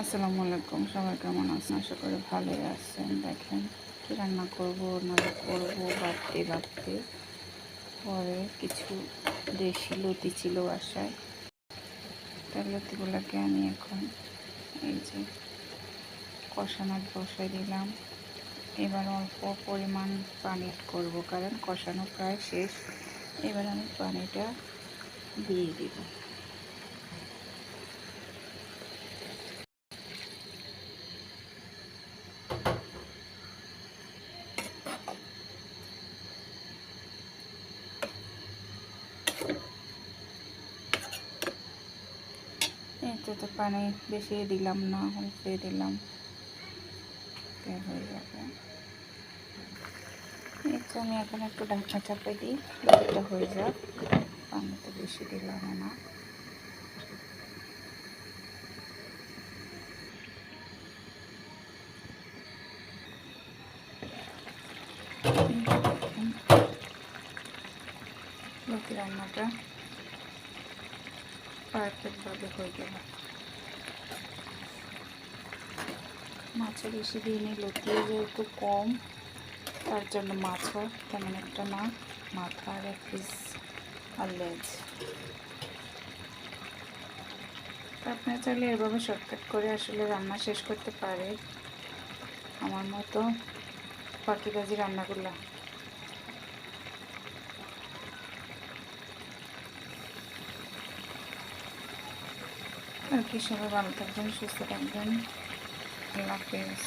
আসসালামু আলাইকুম, সবাই কেমন আছেন? আশা করি ভালোই আছেন। দেখেন কি রান্না করব না করবো ভাবতে ভাবতে পরে কিছু দেশি লতি ছিল বাসায়, তাই লতিগুলোকে আমি এখন এই যে কষানোর বসাই দিলাম। এবার অল্প পরিমাণ পানি করব, কারণ কষানো প্রায় শেষ। এবার আমি পানিটা দিয়ে দিব। এতে তো পানি বেশি দিলাম না, অল্প দিলাম, হয়ে যাবে। এই তো আমি এখন একটু ঢাকনা চাপে দিই, লতিটা হয়ে যাক। পানি তো বেশি দিলাম না। লতি রান্নাটা পারফেক্টভাবে হয়ে গেল। মাছও বেশি দিইনি, লতিও যেহেতু কম, তার জন্য মাছও তেমন একটা না, মাথা আর এক পিস আর লেজ। আপনারা চাইলে এভাবে শর্টকাট করে আসলে রান্না শেষ করতে পারে, আমার মতো ফাঁকিবাজি রান্নাগুলো। আর কি, সবাই ভালো থাকবেন, সুস্থ থাকবেন। আল্লাহ হাফেজ।